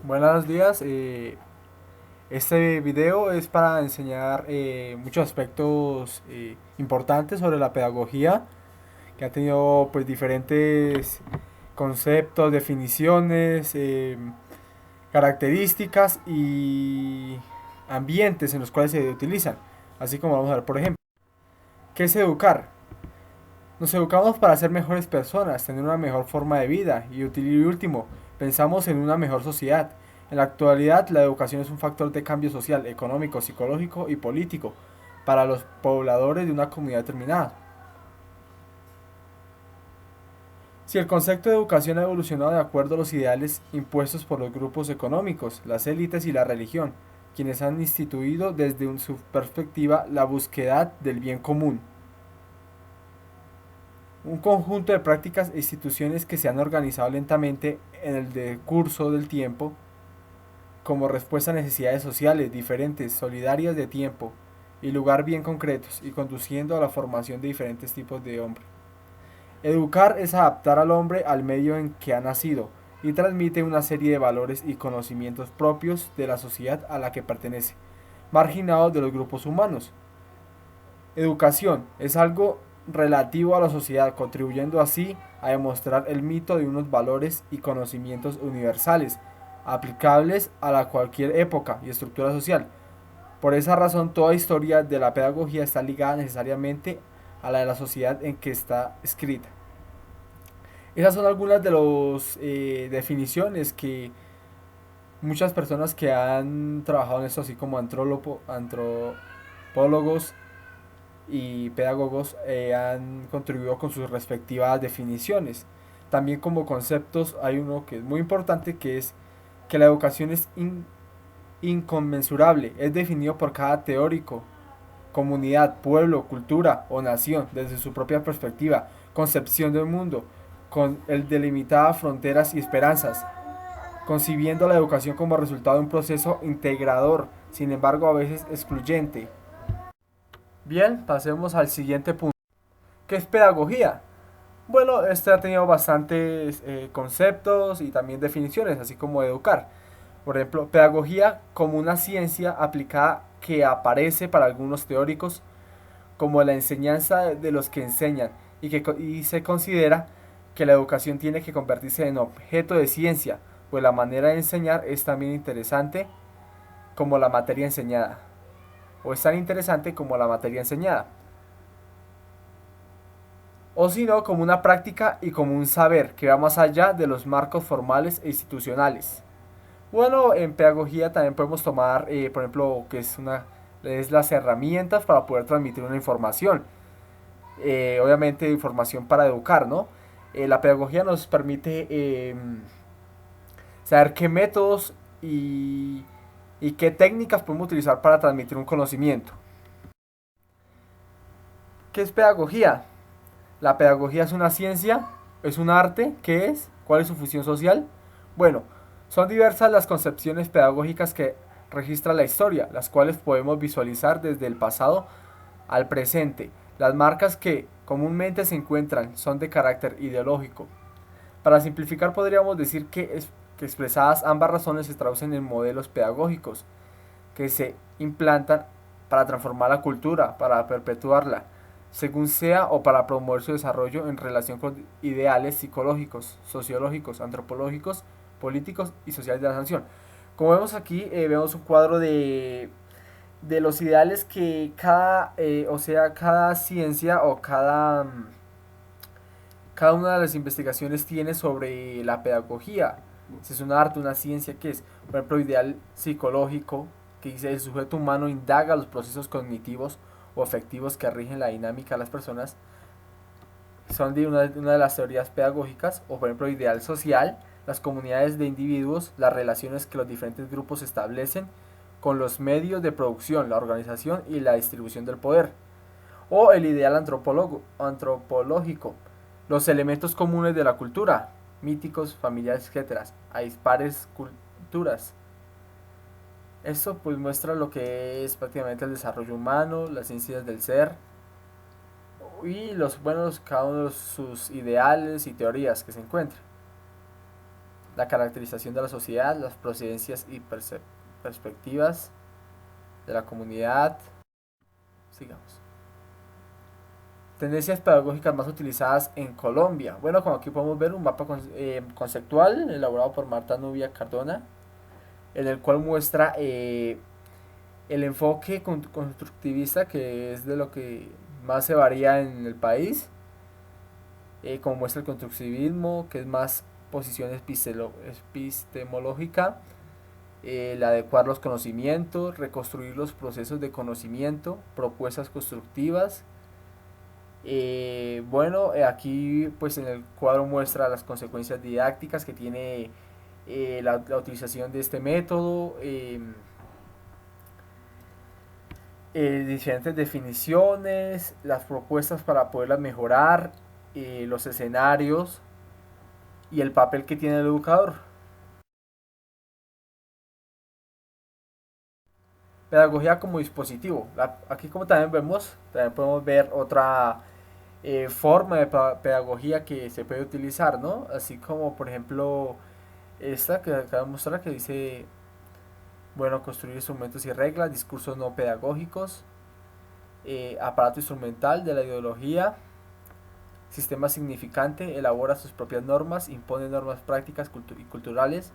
Buenos días. Este video es para enseñar muchos aspectos importantes sobre la pedagogía, que ha tenido pues diferentes conceptos, definiciones, características y ambientes en los cuales se utilizan. Así como vamos a ver, por ejemplo, ¿qué es educar? Nos educamos para ser mejores personas, tener una mejor forma de vida y último, pensamos en una mejor sociedad. En la actualidad, la educación es un factor de cambio social, económico, psicológico y político para los pobladores de una comunidad determinada. Si el concepto de educación ha evolucionado de acuerdo a los ideales impuestos por los grupos económicos, las élites y la religión, quienes han instituido desde su perspectiva la búsqueda del bien común. Un conjunto de prácticas e instituciones que se han organizado lentamente en el decurso del tiempo como respuesta a necesidades sociales diferentes, solidarias de tiempo y lugar bien concretos y conduciendo a la formación de diferentes tipos de hombre. Educar es adaptar al hombre al medio en que ha nacido y transmite una serie de valores y conocimientos propios de la sociedad a la que pertenece, marginados de los grupos humanos. Educación es algo relativo a la sociedad, contribuyendo así a demostrar el mito de unos valores y conocimientos universales, aplicables a la cualquier época y estructura social. Por esa razón, toda historia de la pedagogía está ligada necesariamente a la de la sociedad en que está escrita. Esas son algunas de las definiciones que muchas personas que han trabajado en esto, así como antropólogos y pedagogos han contribuido con sus respectivas definiciones. También como conceptos hay uno que es muy importante, que es que la educación es inconmensurable, es definido por cada teórico, comunidad, pueblo, cultura o nación desde su propia perspectiva, concepción del mundo, con el delimitadas fronteras y esperanzas, concibiendo la educación como resultado de un proceso integrador, sin embargo a veces excluyente. Bien, pasemos al siguiente punto. ¿Qué es pedagogía? Bueno, este ha tenido bastantes conceptos y también definiciones, así como educar. Por ejemplo, pedagogía como una ciencia aplicada que aparece para algunos teóricos como la enseñanza de los que enseñan y se considera que la educación tiene que convertirse en objeto de ciencia, pues la manera de enseñar es también interesante como la materia enseñada, o es tan interesante como la materia enseñada. O si no, como una práctica y como un saber que va más allá de los marcos formales e institucionales. Bueno, en pedagogía también podemos tomar, por ejemplo, es las herramientas para poder transmitir una información. Obviamente, información para educar, ¿no? La pedagogía nos permite saber qué métodos y qué técnicas podemos utilizar para transmitir un conocimiento. ¿Qué es pedagogía? La pedagogía es una ciencia, es un arte, ¿qué es? ¿Cuál es su función social? Bueno, son diversas las concepciones pedagógicas que registra la historia, las cuales podemos visualizar desde el pasado al presente. Las marcas que comúnmente se encuentran son de carácter ideológico. Para simplificar podríamos decir que expresadas ambas razones se traducen en modelos pedagógicos que se implantan para transformar la cultura, para perpetuarla, según sea o para promover su desarrollo en relación con ideales psicológicos, sociológicos, antropológicos, políticos y sociales de la nación. Como vemos aquí, vemos un cuadro de los ideales que cada ciencia o cada una de las investigaciones tiene sobre la pedagogía. Si es un arte, una ciencia, que es, por ejemplo, ideal psicológico, que dice el sujeto humano indaga los procesos cognitivos o afectivos que rigen la dinámica de las personas, son de una de las teorías pedagógicas, o por ejemplo, ideal social, las comunidades de individuos, las relaciones que los diferentes grupos establecen con los medios de producción, la organización y la distribución del poder, o el ideal antropológico, los elementos comunes de la cultura, míticos, familiares, etcétera. Hay pares culturas. Esto pues muestra lo que es prácticamente el desarrollo humano, las ciencias del ser y los buenos cada uno de sus ideales y teorías que se encuentran. la caracterización de la sociedad, las procedencias y perspectivas de la comunidad. Sigamos. Tendencias pedagógicas más utilizadas en Colombia. Bueno, como aquí podemos ver un mapa conceptual elaborado por Marta Nubia Cardona, en el cual muestra el enfoque constructivista, que es de lo que más se varía en el país, como muestra el constructivismo, que es más posición epistemológica, el adecuar los conocimientos, reconstruir los procesos de conocimiento, propuestas constructivas. Aquí pues en el cuadro muestra las consecuencias didácticas que tiene la utilización de este método, diferentes definiciones, las propuestas para poderlas mejorar, los escenarios y el papel que tiene el educador. Pedagogía como dispositivo. Aquí como también vemos, también podemos ver otra forma de pedagogía que se puede utilizar, ¿no? Así como por ejemplo esta que acabo de mostrar que dice, bueno, construir instrumentos y reglas, discursos no pedagógicos, aparato instrumental de la ideología, sistema significante, elabora sus propias normas, impone normas prácticas y culturales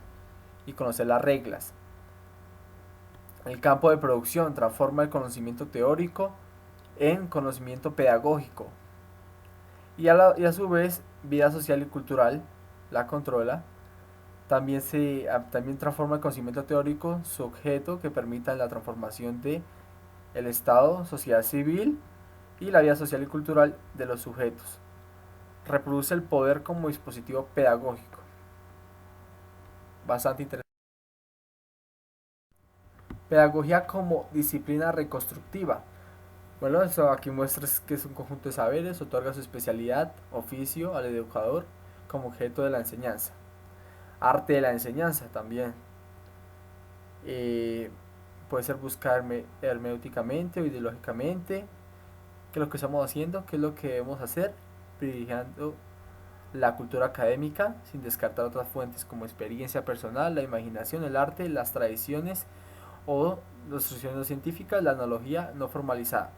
y conocer las reglas. El campo de producción transforma el conocimiento teórico en conocimiento pedagógico. Y a su vez, vida social y cultural la controla. También transforma el conocimiento teórico su objeto que permita la transformación de el Estado, sociedad civil y la vida social y cultural de los sujetos. Reproduce el poder como dispositivo pedagógico. Bastante interesante. Pedagogía como disciplina reconstructiva. Bueno, eso aquí muestra que es un conjunto de saberes, otorga su especialidad, oficio al educador como objeto de la enseñanza. Arte de la enseñanza también. Eh, Puede ser buscar hermenéuticamente o ideológicamente qué es lo que estamos haciendo, qué es lo que debemos hacer, privilegiando la cultura académica sin descartar otras fuentes como experiencia personal, la imaginación, el arte, las tradiciones o las instrucciones científicas, la analogía no formalizada.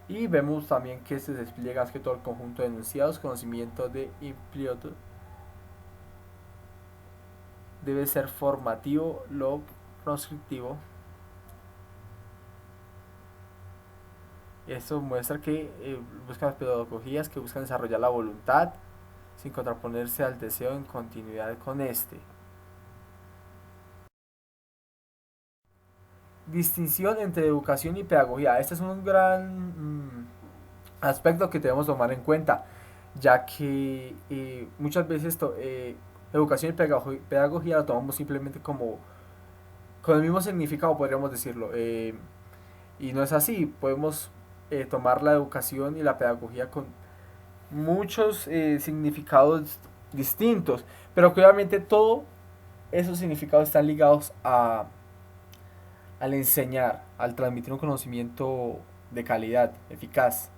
Y vemos también que se despliega más que todo el conjunto de enunciados, conocimiento de implioto debe ser formativo, lo proscriptivo. Esto muestra que buscan pedagogías que buscan desarrollar la voluntad sin contraponerse al deseo en continuidad con este. Distinción entre educación y pedagogía. Este es un gran aspecto que debemos tomar en cuenta, ya que muchas veces educación y pedagogía lo tomamos simplemente como con el mismo significado, podríamos decirlo. Y no es así. Podemos tomar la educación y la pedagogía con muchos significados distintos, pero que obviamente todos esos significados están ligados al enseñar, al transmitir un conocimiento de calidad, eficaz.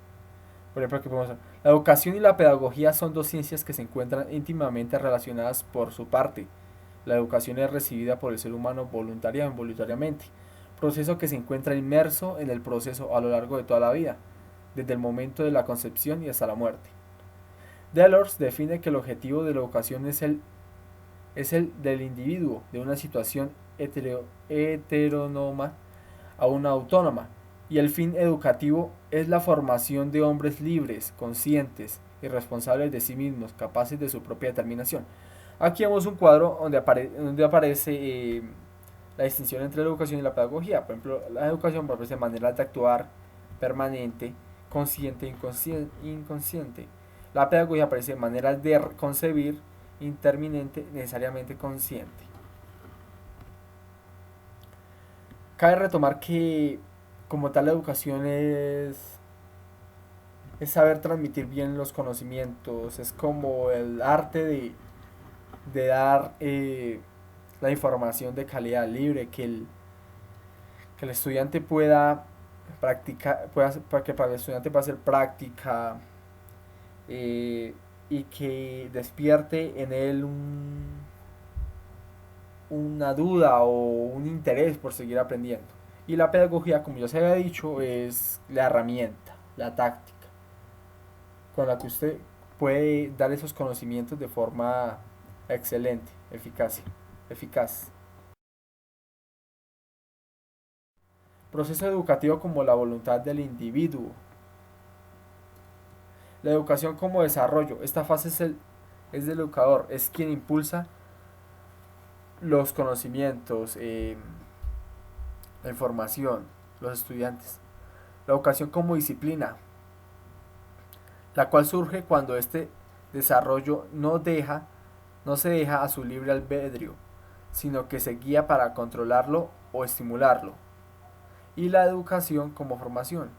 Por ejemplo, aquí podemos ver, la educación y la pedagogía son dos ciencias que se encuentran íntimamente relacionadas por su parte. La educación es recibida por el ser humano voluntaria o involuntariamente, proceso que se encuentra inmerso en el proceso a lo largo de toda la vida, desde el momento de la concepción y hasta la muerte. Delors define que el objetivo de la educación es el del individuo de una situación heteronoma a una autónoma, y el fin educativo es la formación de hombres libres, conscientes y responsables de sí mismos, capaces de su propia determinación. Aquí vemos un cuadro donde aparece la distinción entre la educación y la pedagogía. Por ejemplo, la educación ofrece maneras de actuar permanente, consciente e inconsciente. La pedagogía aparece maneras de concebir interminente, necesariamente consciente. Cabe retomar que como tal la educación es saber transmitir bien los conocimientos, es como el arte de dar la información de calidad libre, que el estudiante pueda practicar, para que para el estudiante pueda hacer práctica y que despierte en él una duda o un interés por seguir aprendiendo. Y la pedagogía, como ya se había dicho, es la herramienta, la táctica, con la que usted puede dar esos conocimientos de forma excelente, eficaz. Proceso educativo como la voluntad del individuo. La educación como desarrollo. Esta fase es del educador, es quien impulsa los conocimientos, la información, los estudiantes. La educación como disciplina, la cual surge cuando este desarrollo no se deja a su libre albedrío, sino que se guía para controlarlo o estimularlo. Y la educación como formación.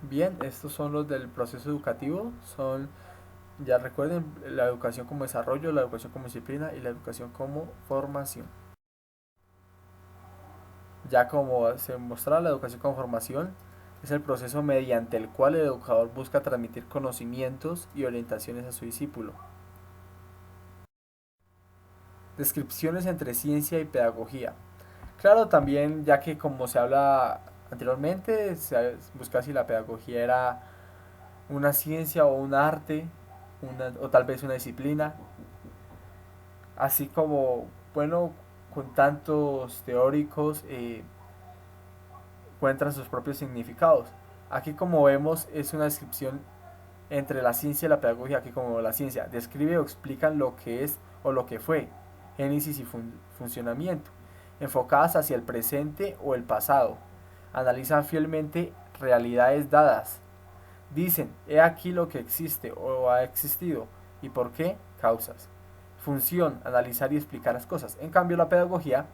Bien, estos son los del proceso educativo, son, ya recuerden, la educación como desarrollo, la educación como disciplina y la educación como formación. Ya como se mostraba, la educación como formación es el proceso mediante el cual el educador busca transmitir conocimientos y orientaciones a su discípulo. Descripciones entre ciencia y pedagogía. Claro, también, ya que como se habla anteriormente, se busca si la pedagogía era una ciencia o un arte, o tal vez una disciplina, así como, bueno, con tantos teóricos encuentran sus propios significados. Aquí como vemos es una descripción entre la ciencia y la pedagogía, aquí como la ciencia describe o explica lo que es o lo que fue, génesis y funcionamiento, enfocadas hacia el presente o el pasado, analizan fielmente realidades dadas, dicen, he aquí lo que existe o ha existido, y por qué, causas. Función, analizar y explicar las cosas. En cambio, la pedagogía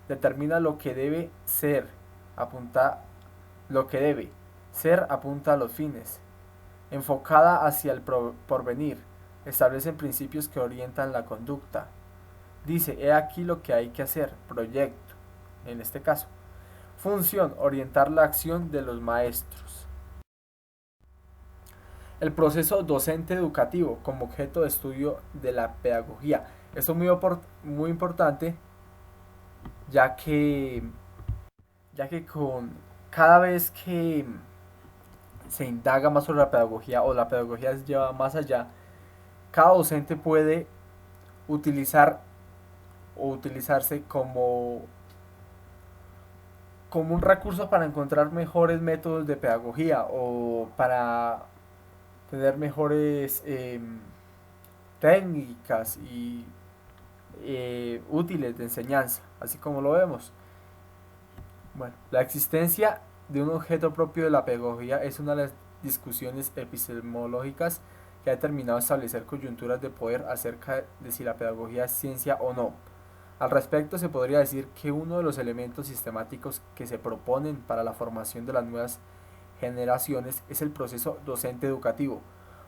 determina lo que debe ser, apunta lo que debe ser, apunta a los fines, enfocada hacia el porvenir, establecen principios que orientan la conducta. Dice, he aquí lo que hay que hacer, proyecto, en este caso. Función, orientar la acción de los maestros. El proceso docente educativo como objeto de estudio de la pedagogía. Esto es muy importante, ya que, ya que con cada vez que se indaga más sobre la pedagogía o la pedagogía se lleva más allá, cada docente puede utilizar o utilizarse como un recurso para encontrar mejores métodos de pedagogía o para tener mejores técnicas y útiles de enseñanza, así como lo vemos. Bueno, la existencia de un objeto propio de la pedagogía es una de las discusiones epistemológicas que ha determinado establecer coyunturas de poder acerca de si la pedagogía es ciencia o no. Al respecto, se podría decir que uno de los elementos sistemáticos que se proponen para la formación de las nuevas generaciones es el proceso docente educativo,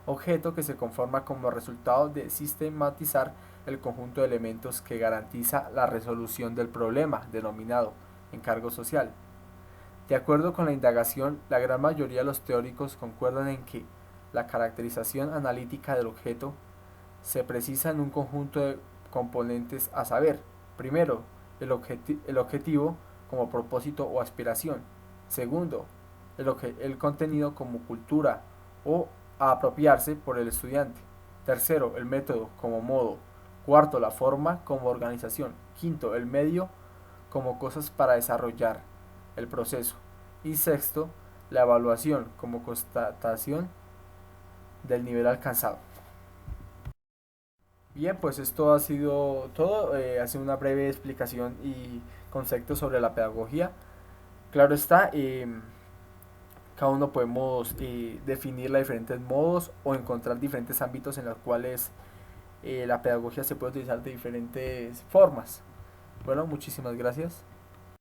objeto que se conforma como resultado de sistematizar el conjunto de elementos que garantiza la resolución del problema denominado encargo social. De acuerdo con la indagación, la gran mayoría de los teóricos concuerdan en que la caracterización analítica del objeto se precisa en un conjunto de componentes a saber, primero, el objetivo como propósito o aspiración, segundo, el contenido como cultura o a apropiarse por el estudiante, tercero, el método como modo, cuarto, la forma como organización, quinto, el medio como cosas para desarrollar el proceso y sexto, la evaluación como constatación del nivel alcanzado. Bien, pues esto ha sido todo, ha sido una breve explicación y conceptos sobre la pedagogía. Claro está, cada uno podemos definirla de diferentes modos o encontrar diferentes ámbitos en los cuales la pedagogía se puede utilizar de diferentes formas. Bueno, muchísimas gracias.